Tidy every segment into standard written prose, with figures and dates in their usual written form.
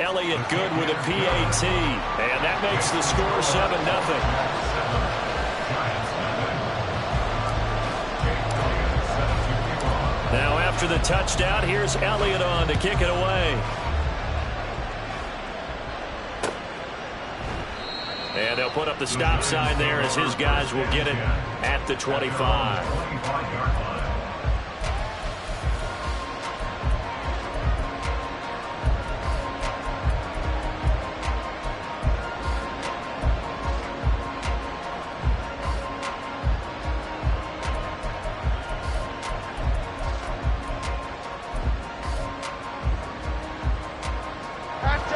Elliott good with a PAT. And that makes the score 7-0. Now after the touchdown, here's Elliott on to kick it away. And they'll put up the stop sign there as his guys will get it at the 25.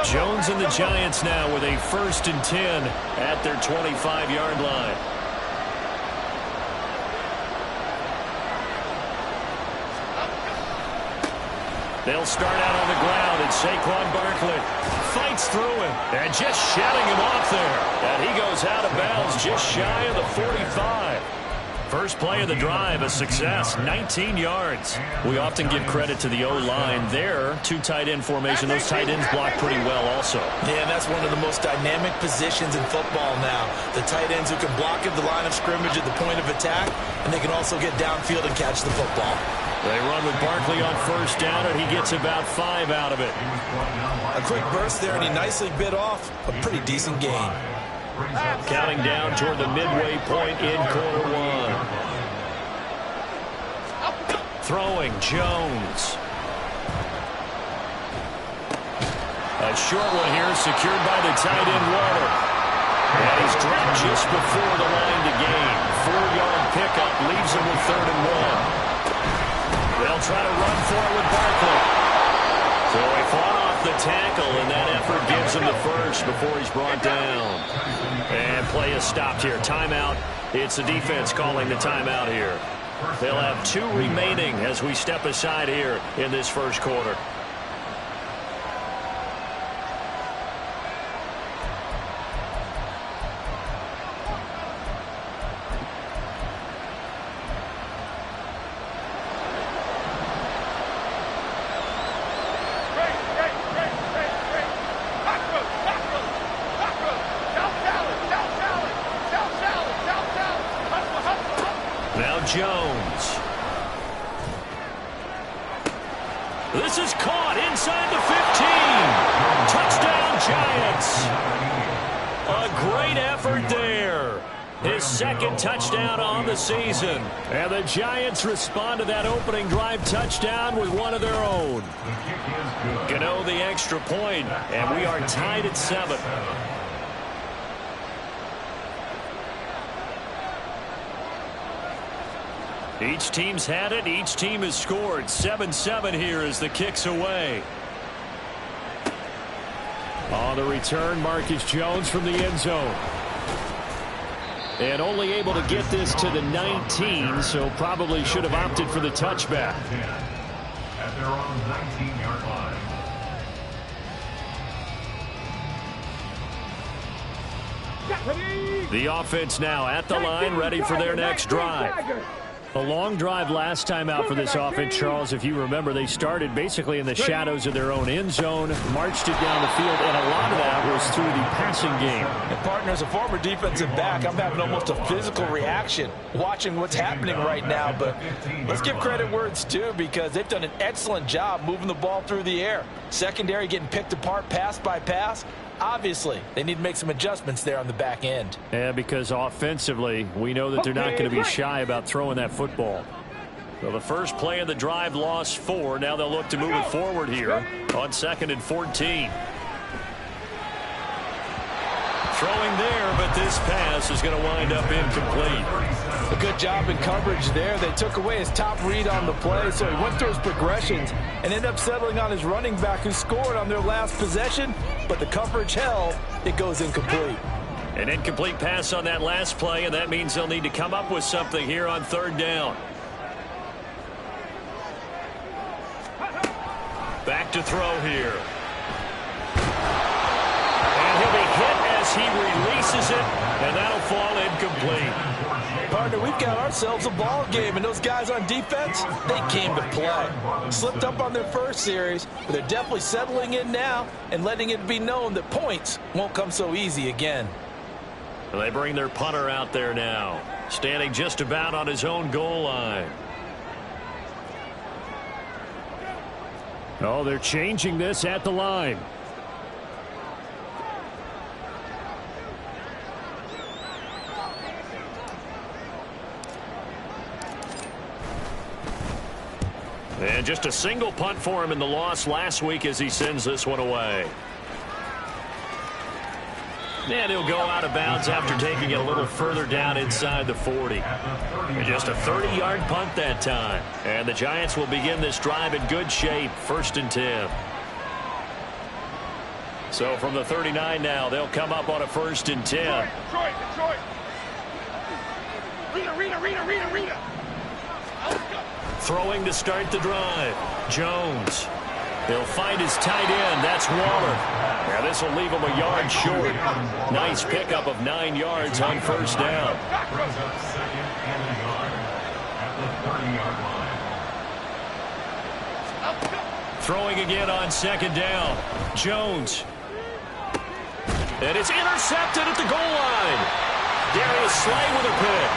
Jones and the Giants now with a 1st and 10 at their 25-yard line. They'll start out on the ground, and Saquon Barkley fights through it and just shutting him off there. And he goes out of bounds just shy of the 45. First play of the drive, a success, 19 yards. We often give credit to the O-line there. 2 tight end formation. Those tight ends block pretty well also. Yeah, and that's one of the most dynamic positions in football now. The tight ends who can block at the line of scrimmage at the point of attack, and they can also get downfield and catch the football. They run with Barkley on 1st down, and he gets about 5 out of it. A quick burst there, and he nicely bit off a pretty decent gain. Counting down toward the midway point in quarter 1. Throwing, Jones. A short one here, secured by the tight end Water. And he's dropped just before the line to gain. 4-yard pickup leaves him with 3rd and 1. They'll try to run for it with Barkley. So he fought off the tackle, and that effort gives him the first before he's brought down. And play is stopped here. Timeout. It's the defense calling the timeout here. They'll have 2 remaining as we step aside here in this first quarter. Jones. This is caught inside the 15. Touchdown, Giants. A great effort there. His 2nd touchdown on the season. And the Giants respond to that opening drive touchdown with one of their own. Gano the extra point, and we are tied at 7. Each team's had it. Each team has scored. 7-7 here as the kick's away. On the return, Marcus Jones from the end zone. And only able to get this to the 19, so probably should have opted for the touchback. At their own 19-yard line. The offense now at the line, ready for their next drive. A long drive last time out for this offense, Charles. If you remember, they started basically in the shadows of their own end zone, marched it down the field, and a lot of that was through the passing game. And partner, as a former defensive back, I'm having almost a physical reaction watching what's happening right now. But let's give credit where it's due, because they've done an excellent job moving the ball through the air. Secondary getting picked apart pass by pass. Obviously, they need to make some adjustments there on the back end. Yeah, because offensively, we know that they're not going to be shy about throwing that football. So the first play of the drive lost 4. Now they'll look to move it forward here on 2nd and 14. Throwing there, but this pass is going to wind up incomplete. A good job in coverage there. They took away his top read on the play, so he went through his progressions and ended up settling on his running back, who scored on their last possession, but the coverage held. It goes incomplete. An incomplete pass on that last play, and that means they'll need to come up with something here on 3rd down. Back to throw here. And he'll be hit as he releases it, and that'll fall incomplete. partner, we've got ourselves a ball game, and those guys on defense, they came to play. Slipped up on their first series, but they're definitely settling in now and letting it be known that points won't come so easy again. Well, they bring their punter out there now, standing just about on his own goal line. Oh, they're changing this at the line. And just a single punt for him in the loss last week as he sends this one away. And he'll go out of bounds after taking it a little further down inside the 40. And just a 30-yard punt that time. And the Giants will begin this drive in good shape, 1st and 10. So from the 39 now, they'll come up on a 1st and 10. Detroit. Rita. Throwing to start the drive. Jones. He'll find his tight end. That's Waller. Now this will leave him a yard short. Nice pickup of 9 yards on 1st down. Throwing again on 2nd down. Jones. And it's intercepted at the goal line. Darius Slay with a pick.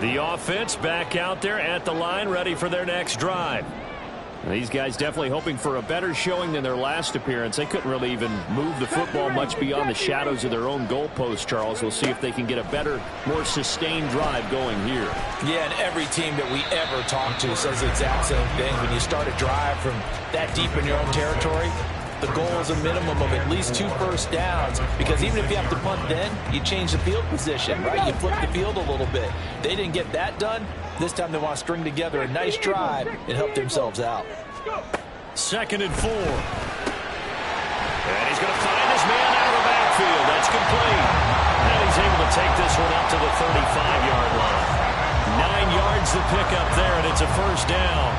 The offense back out there at the line, ready for their next drive. These guys definitely hoping for a better showing than their last appearance. They couldn't really even move the football much beyond the shadows of their own goalpost, Charles. We'll see if they can get a better, more sustained drive going here. Yeah, and every team that we ever talk to says the exact same thing. When you start a drive from that deep in your own territory, the goal is a minimum of at least 2 first downs, because even if you have to punt then, you change the field position, right? You flip the field a little bit. They didn't get that done. This time they want to string together a nice drive and help themselves out. 2nd and 4. And he's going to find his man out of the backfield. That's complete. And he's able to take this one up to the 35-yard line. 9 yards to pick up there, and it's a 1st down.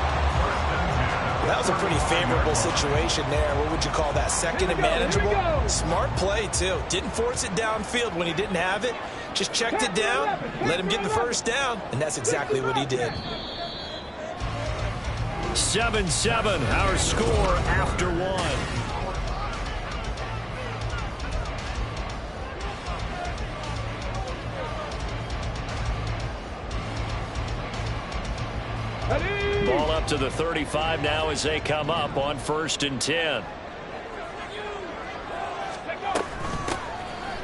That was a pretty favorable situation there. What would you call that? 2nd and manageable? Smart play, too. Didn't force it downfield when he didn't have it. Just checked it down, let him get the 1st down, and that's exactly what he did. 7-7, our score after 1. Ball up to the 35 now as they come up on 1st and 10.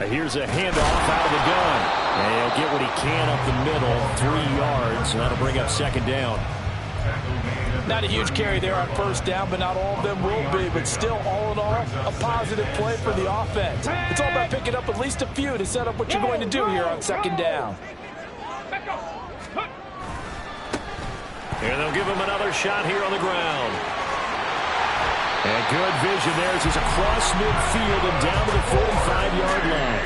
Here's a handoff out of the gun. And he'll get what he can up the middle, 3 yards, and that'll bring up 2nd down. Not a huge carry there on 1st down, but not all of them will be. But still, all in all, a positive play for the offense. It's all about picking up at least a few to set up what you're going to do here on 2nd down. And they'll give him another shot here on the ground. And good vision there as he's across midfield and down to the 45-yard line.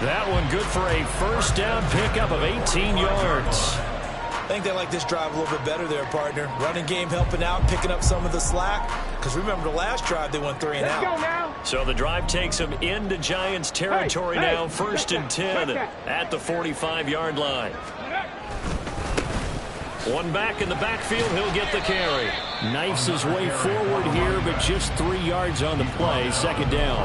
That one good for a 1st down pickup of 18 yards. I think they like this drive a little bit better there, partner. Running game helping out, picking up some of the slack. Because remember the last drive, they went 3 and out. So the drive takes them into Giants territory now. 1st and 10 at the 45-yard line. One back in the backfield, he'll get the carry. Knifes his way forward here, but just 3 yards on the play. 2nd down.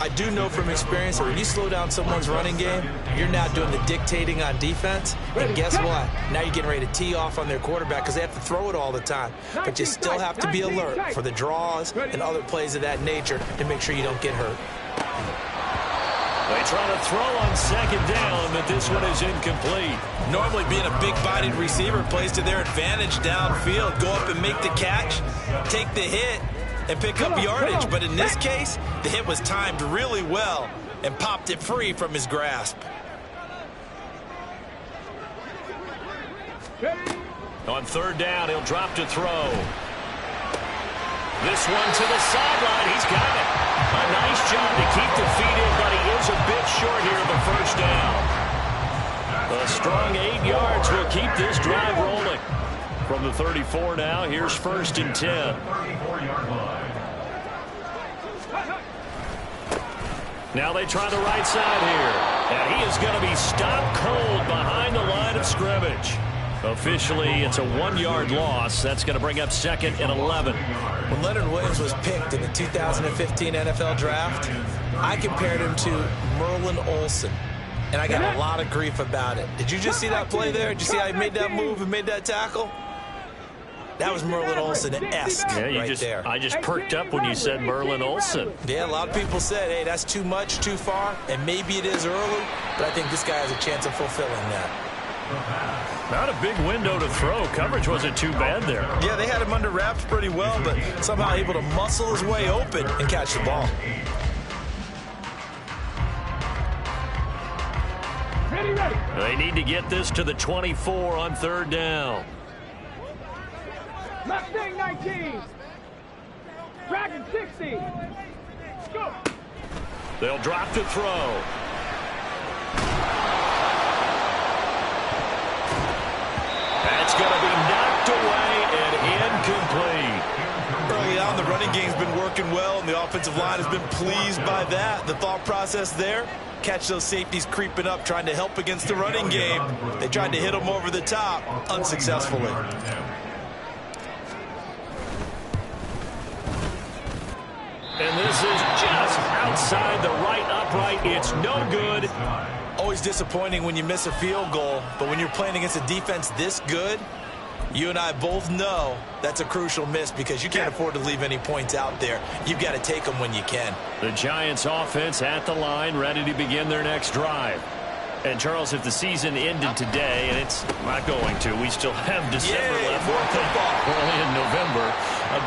I do know from experience that when you slow down someone's running game, you're now doing the dictating on defense. And guess what? Now you're getting ready to tee off on their quarterback because they have to throw it all the time. But you still have to be alert for the draws and other plays of that nature to make sure you don't get hurt. They try to throw on 2nd down, but this one is incomplete. Normally being a big-bodied receiver plays to their advantage downfield. Go up and make the catch, take the hit, and pick up yardage. But in this case, the hit was timed really well and popped it free from his grasp. On 3rd down, he'll drop to throw. This one to the sideline. He's got it. A nice job to keep the feet in, but he is a bit short here of the 1st down. A strong 8 yards will keep this drive rolling. From the 34 now, here's 1st and 10. Now they try the right side here. And he is going to be stopped cold behind the line of scrimmage. Officially, it's a 1-yard loss. That's going to bring up 2nd and 11. When Leonard Williams was picked in the 2015 NFL Draft, I compared him to Merlin Olsen. And I got a lot of grief about it. Did you just see that play there? Did you see how he made that move and made that tackle? That was Merlin Olsen-esque there. I just perked up when you said Merlin Olsen. Yeah, a lot of people said, hey, that's too much, too far, and maybe it is early, but I think this guy has a chance of fulfilling that. Not a big window to throw. Coverage wasn't too bad there. Yeah, they had him under wraps pretty well, but somehow able to muscle his way open and catch the ball. Ready. They need to get this to the 24 on 3rd down. Mustang 19. Dragon 60. Go. They'll drop to throw. That's going to be knocked away and incomplete. Early on, the running game's been working well, and the offensive line has been pleased by that. The thought process there, catch those safeties creeping up, trying to help against the running game. They tried to hit them over the top, unsuccessfully. And this is just outside the right upright. It's no good. Always disappointing when you miss a field goal, but when you're playing against a defense this good, you and I both know that's a crucial miss because you can't afford to leave any points out there. You've got to take them when you can. The Giants offense at the line, ready to begin their next drive. And, Charles, if the season ended today, and it's not going to, we still have December left. More football. We're only in November.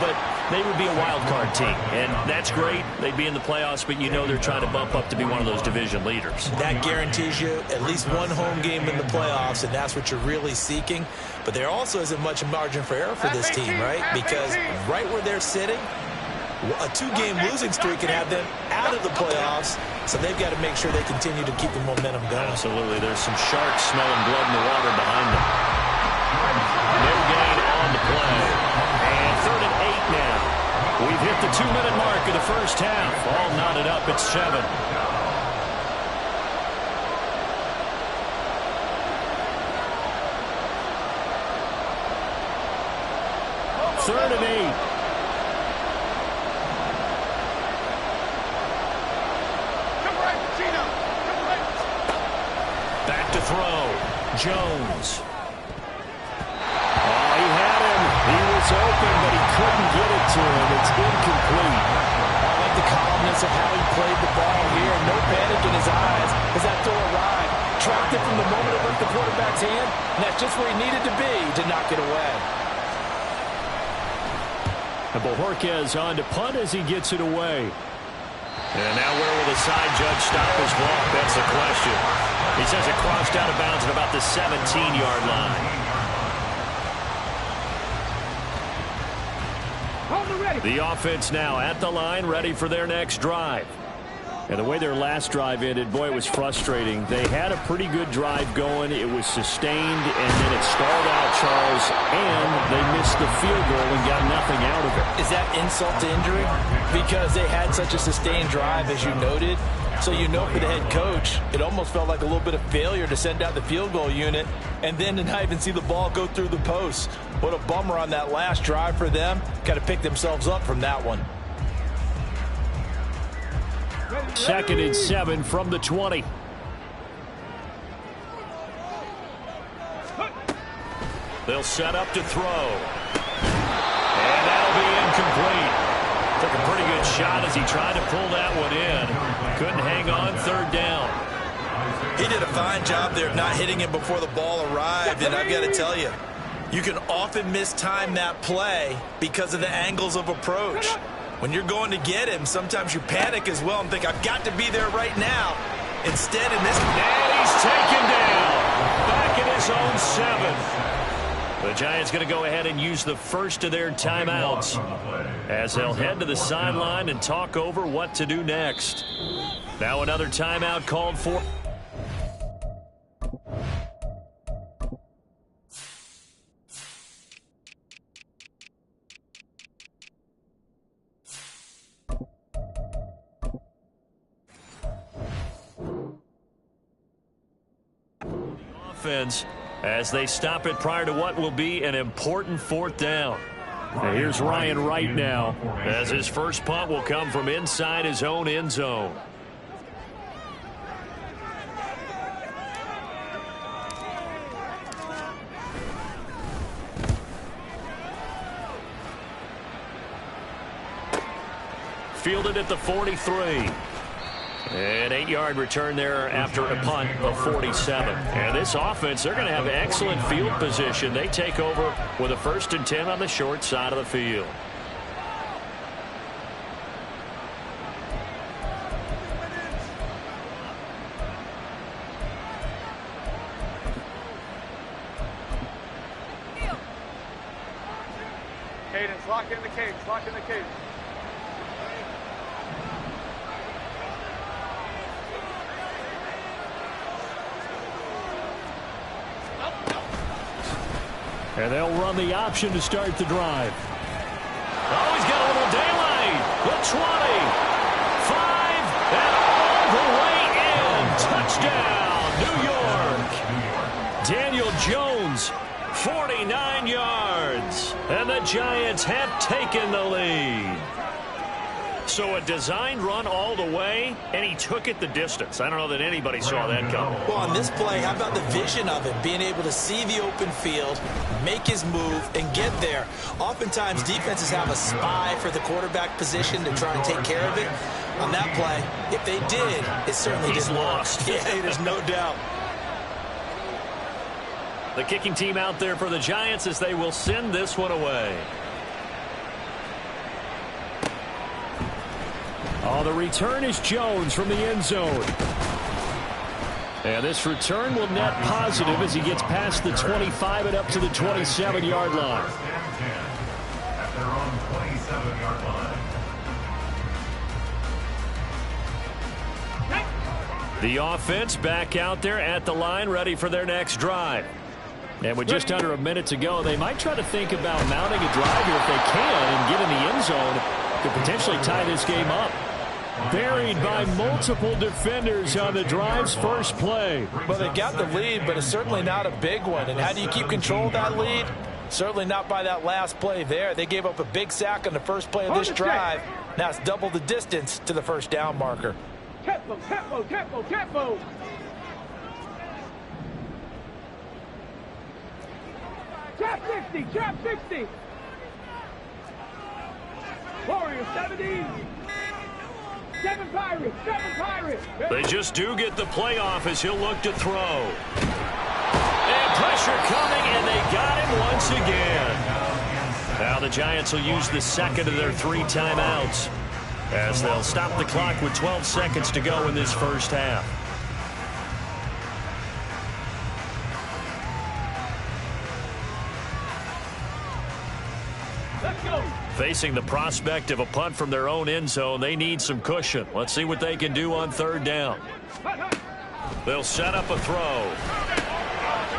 But they would be a wild card team, and that's great. They'd be in the playoffs, but you know they're trying to bump up to be one of those division leaders. That guarantees you at least one home game in the playoffs, and that's what you're really seeking. But there also isn't much margin for error for this team, right? Because right where they're sitting, a 2-game losing streak can have them out of the playoffs, so they've got to make sure they continue to keep the momentum going. Absolutely. There's some sharks smelling blood in the water behind them. No gain on the play. And 3rd and 8 now. We've hit the 2-minute mark of the first half. All knotted up at 7. Third and 8. Back to throw. Jones. Oh, he had him. He was open, but he couldn't get it to him. It's incomplete. I like the calmness of how he played the ball here. No panic in his eyes as that throw arrived. Tracked it from the moment it left the quarterback's hand, and that's just where he needed to be to knock it away. And Bojorquez on to punt as he gets it away. And now where will the side judge stop his walk? That's the question. He says it crossed out of bounds at about the 17-yard line. The offense now at the line, ready for their next drive. And the way their last drive ended, boy, it was frustrating. They had a pretty good drive going. It was sustained, and then it stalled out, Charles, and they missed the field goal and got nothing out of it. Is that insult to injury? Because they had such a sustained drive, as you noted. So you know for the head coach, it almost felt like a little bit of failure to send out the field goal unit and then to not even see the ball go through the post. What a bummer on that last drive for them. Got to pick themselves up from that one. 2nd and 7 from the 20. They'll set up to throw. And that'll be incomplete. Took a pretty good shot as he tried to pull that one in. Couldn't hang on. 3rd down. He did a fine job there of not hitting him before the ball arrived. And I've got to tell you, you can often mistime that play because of the angles of approach. When you're going to get him, sometimes you panic as well and think, I've got to be there right now. Instead, in this... And he's taken down. Back in his own 7. The Giants going to go ahead and use the first of their timeouts as they'll head to the sideline and talk over what to do next. Now another timeout called for. offense as they stop it prior to what will be an important fourth down. And here's Ryan Wright now as his first punt will come from inside his own end zone. Fielded at the 43. An 8-yard return there after a punt of 47. And this offense, they're going to have excellent field position. They take over with a 1st and 10 on the short side of the field. Cadence, lock in the cage, lock in the cage. And they'll run the option to start the drive. Oh, he's got a little daylight. The 20. 5. And all the way in. Touchdown, New York. Daniel Jones, 49 yards. And the Giants have taken the lead. So a designed run all the way, and he took it the distance. I don't know that anybody saw that coming. Well, on this play, how about the vision of it? Being able to see the open field, make his move, and get there. Oftentimes, defenses have a spy for the quarterback position to try and take care of it. On that play, if they did, it certainly didn't lost. Yeah, there's no doubt. The kicking team out there for the Giants as they will send this one away. Oh, the return is Jones from the end zone. And this return will net positive as he gets past the 25 and up to the 27-yard line. The offense back out there at the line, ready for their next drive. And with just under a minute to go, they might try to think about mounting a drive here if they can and get in the end zone to potentially tie this game up. Buried by multiple defenders on the drive's first play. Well, they got the lead, but it's certainly not a big one. And how do you keep control of that lead? Certainly not by that last play there. They gave up a big sack on the first play of this drive. Now it's double the distance to the first down marker. Tempo, tempo, tempo, tempo. Trap 60, trap 60. Warriors 70. 7 Pirates, 7 Pirates. They just do get the playoff as he'll look to throw. And pressure coming, and they got him once again. Now the Giants will use the second of their 3 timeouts as they'll stop the clock with 12 seconds to go in this first half. Let's go. Facing the prospect of a punt from their own end zone, they need some cushion. Let's see what they can do on 3rd down. They'll set up a throw.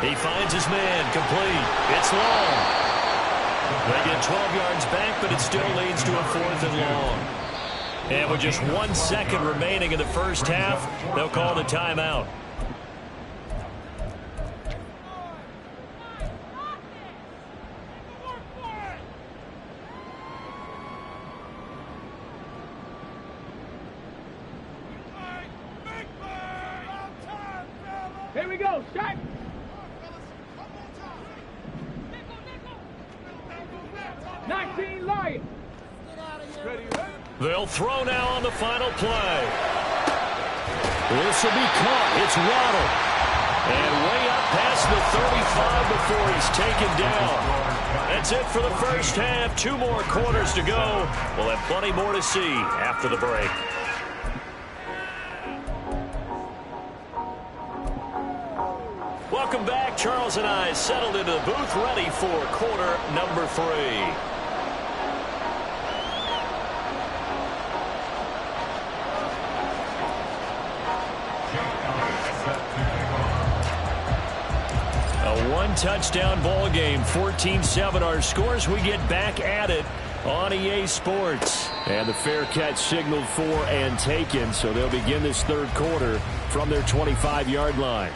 He finds his man, complete. It's long. They get 12 yards back, but it still leads to a 4th and long. And with just 1 second remaining in the first half, they'll call the timeout. Here we go, shot. Lions. They'll throw now on the final play. This will be caught. It's Waddle. And way up past the 35 before he's taken down. That's it for the first half. 2 more quarters to go. We'll have plenty more to see after the break. Welcome back. Charles and I settled into the booth, ready for quarter number 3. A 1-touchdown ball game, 14-7 our scores. We get back at it on EA Sports. And the fair catch signaled for and taken, so they'll begin this third quarter from their 25-yard line.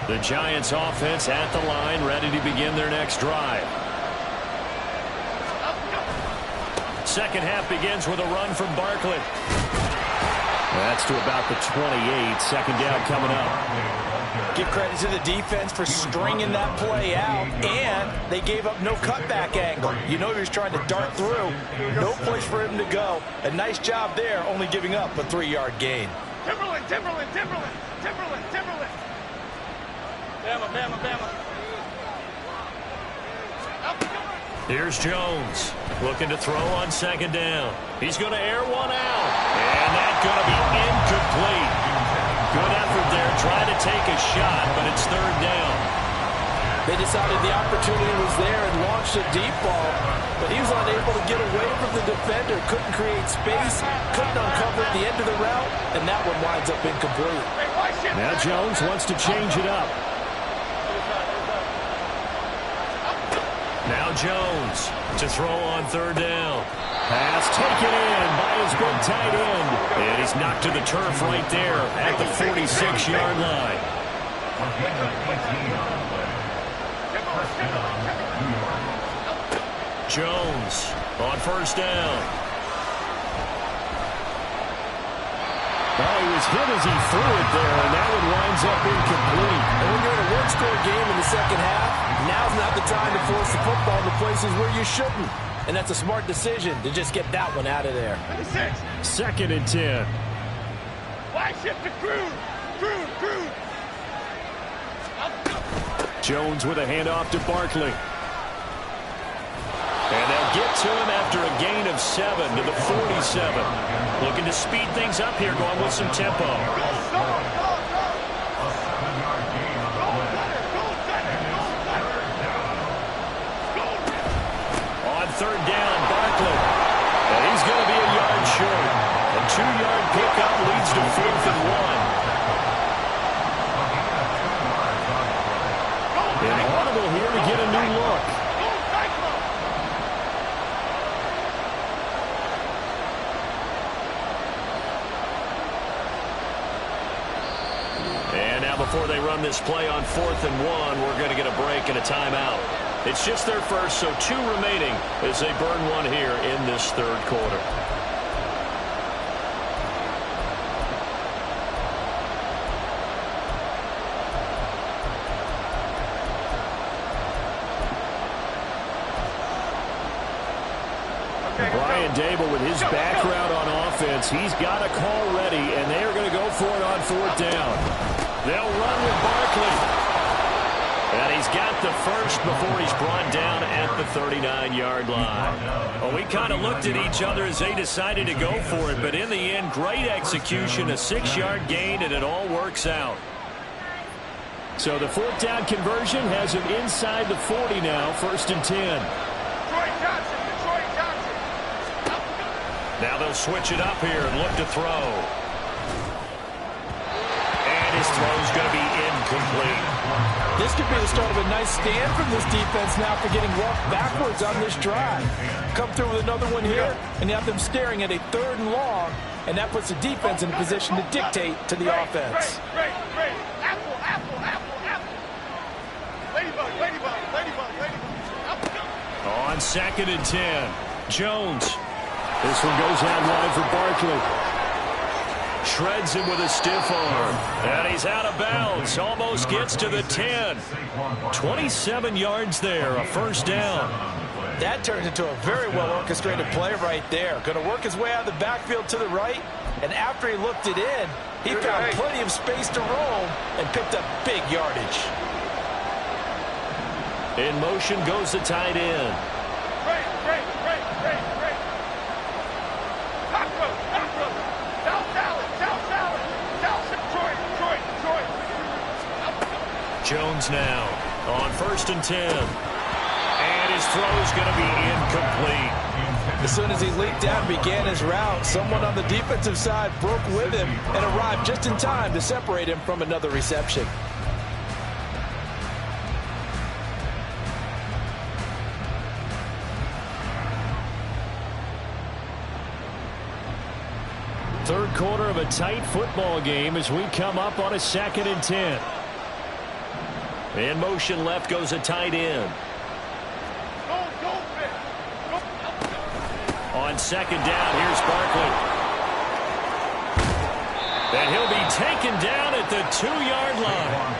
The Giants offense at the line, ready to begin their next drive. Second half begins with a run from Barkley. That's to about the 28. Second down coming up. Give credit to the defense for stringing that play out, and they gave up no cutback angle. You know he was trying to dart through. No place for him to go. A nice job there, only giving up a 3-yard gain. Timberland, Timberland, Timberland, Timberland, Timberland. Bama, Bama, Bama. Here's Jones, looking to throw on second down. He's going to air one out, and that's going to be incomplete. Good effort there, trying to take a shot, but it's third down. They decided the opportunity was there and launched a deep ball, but he was unable to get away from the defender, couldn't create space, couldn't uncover at the end of the route, and that one winds up incomplete. Now Jones wants to change it up. Now Jones to throw on third down. Pass taken in by his big tight end. And he's knocked to the turf right there at the 46-yard line. Jones on first down. Well, he was hit as he threw it there, and that one winds up incomplete. And when you're in a one-score game in the second half, now's not the time to force the football to places where you shouldn't. And that's a smart decision to just get that one out of there. 26. Second and 10. Wide shift to Cruz. Cruz, Cruz. Jones with a handoff to Barkley. And they'll get to him after a gain of 7 to the 47. Looking to speed things up here, going with some tempo. On third down, Barkley. And he's going to be a yard short. A 2-yard pickup leads to 4th and 1. And audible here to get a new look. And now before they run this play on 4th and 1, we're going to get a break and a timeout. It's just their first, so 2 remaining as they burn one here in this third quarter. Brian Dable, with his background on offense, he's got a call ready, and they are going to go for it on 4th down. They'll run with Barkley. And he's got the first before he's brought down at the 39-yard line. Well, we kind of looked at each other as they decided to go for it, but in the end, great execution, a 6-yard gain, and it all works out. So the 4th down conversion has him inside the 40 now, 1st and 10. Now they'll switch it up here and look to throw. And his throw's going to be incomplete. This could be the start of a nice stand from this defense now for getting walked backwards on this drive. Come through with another one here, and you have them staring at a 3rd and long, and that puts the defense in a position to dictate to the offense. Great. Apple, apple, apple, apple. Ladybug, ladybug, ladybug, ladybug. On 2nd and 10, Jones. This one goes out wide for Barkley. Shreds him with a stiff arm. And he's out of bounds. Almost gets to the 10. 27 yards there, a 1st down. That turns into a very well-orchestrated play right there. Going to work his way out of the backfield to the right. And after he looked it in, he found plenty of space to roam and picked up big yardage. In motion goes the tight end. Great. Jones now on 1st and 10. And his throw's going to be incomplete. As soon as he leaped down and began his route, someone on the defensive side broke with him and arrived just in time to separate him from another reception. Third quarter of a tight football game as we come up on a 2nd and 10. In motion left goes a tight end. On second down, here's Barkley. And he'll be taken down at the 2-yard line.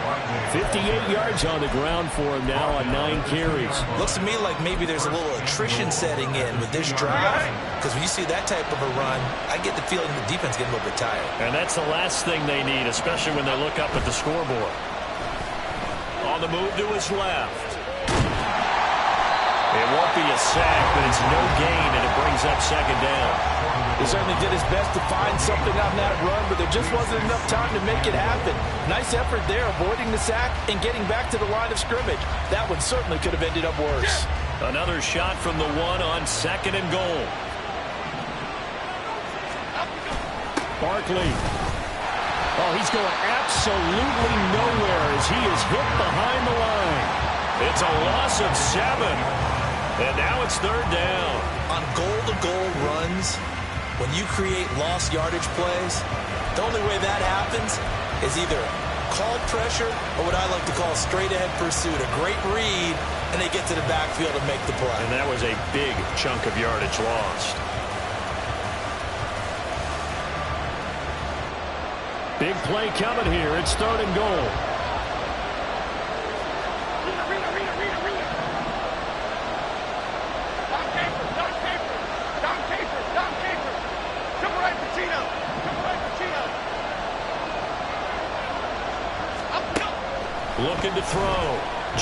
58 yards on the ground for him now on 9 carries. Looks to me like maybe there's a little attrition setting in with this drive, because when you see that type of a run, I get the feeling the defense getting a little bit tired. And that's the last thing they need, especially when they look up at the scoreboard. On the move to his left. It won't be a sack, but it's no gain, and it brings up second down. He certainly did his best to find something on that run, but there just wasn't enough time to make it happen. Nice effort there, avoiding the sack and getting back to the line of scrimmage. That one certainly could have ended up worse. Another shot from the 1 on second and goal. Barkley. Oh, he's going absolutely nowhere as he is hit behind the line. It's a loss of 7. And now it's third down. On goal-to-goal runs, when you create lost yardage plays, the only way that happens is either called pressure or what I like to call straight-ahead pursuit. A great read, and they get to the backfield and make the play. And that was a big chunk of yardage lost. Big play coming here. It's third and goal. Looking to throw.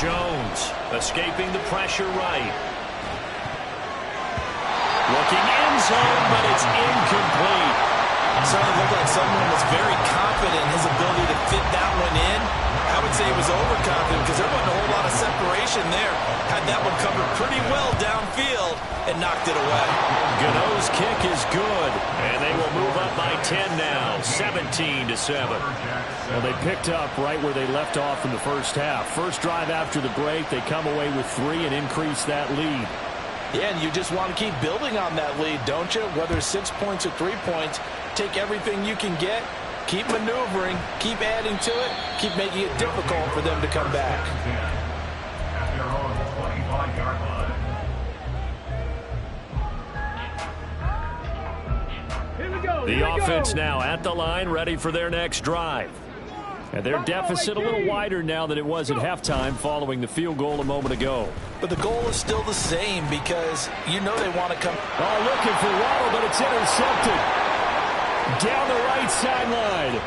Jones escaping the pressure right. Looking end zone, but it's incomplete. Certainly looked like someone was very confident in his ability to fit that one in. I would say he was overconfident because there wasn't a whole lot of separation there. Had that one covered pretty well downfield and knocked it away. Gano's kick is good, and they will move up by 10 now, 17-7. Well, they picked up right where they left off in the first half. First drive after the break, they come away with 3 and increase that lead. Yeah, and you just want to keep building on that lead, don't you? Whether it's 6 points or 3 points, take everything you can get, keep maneuvering, keep adding to it, keep making it difficult for them to come back. The offense now at the line, ready for their next drive. And their deficit a little wider now than it was at halftime following the field goal a moment ago. But the goal is still the same because you know they want to come. Oh, looking for Waddle, but it's intercepted. Down the right sideline.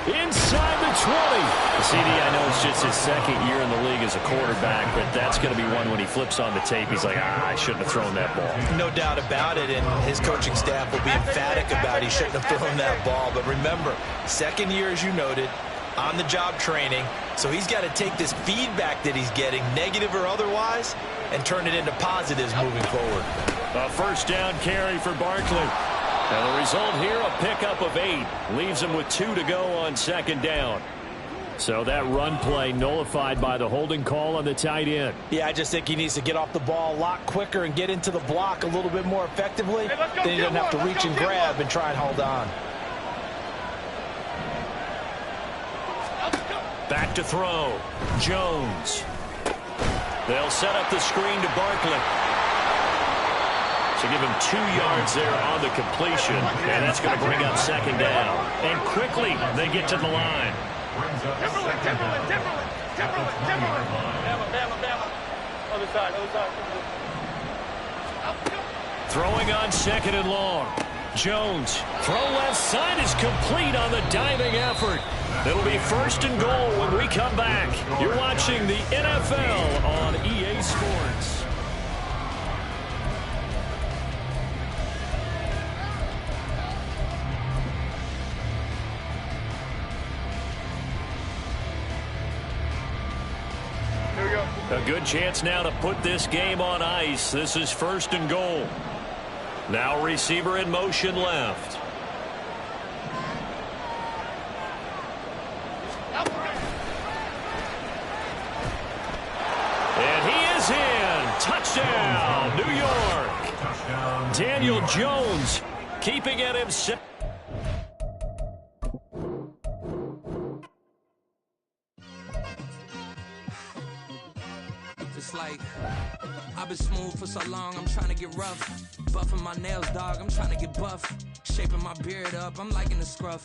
Inside the 20. CD, I know it's just his second year in the league as a quarterback, but that's going to be one when he flips on the tape. He's like, I shouldn't have thrown that ball. No doubt about it, and his coaching staff will be emphatic about he shouldn't have thrown that ball. But remember, second year, as you noted, on-the-job training, so he's got to take this feedback that he's getting, negative or otherwise, and turn it into positives moving forward. A first down carry for Barkley. And the result here, a pickup of 8. Leaves him with 2 to go on second down. So that run play nullified by the holding call on the tight end. Yeah, I just think he needs to get off the ball a lot quicker and get into the block a little bit more effectively. Then he doesn't have to reach and grab and try and hold on. Back to throw. Jones. They'll set up the screen to Barkley. So give him 2 yards there on the completion. And that's going to bring up second down. And quickly, they get to the line. Timberland. Bama. Other side. Throwing on second and long. Jones. Throw left side is complete on the diving effort. It'll be first and goal when we come back. You're watching the NFL on EA Sports. A good chance now to put this game on ice. This is first and goal. Now receiver in motion left. And he is in. Touchdown, New York. Daniel Jones keeping it himself. it's like I've been smooth for so long, I'm trying to get rough. Buffing my nails, dog, I'm trying to get buff. Shaping my beard up, I'm liking the scruff.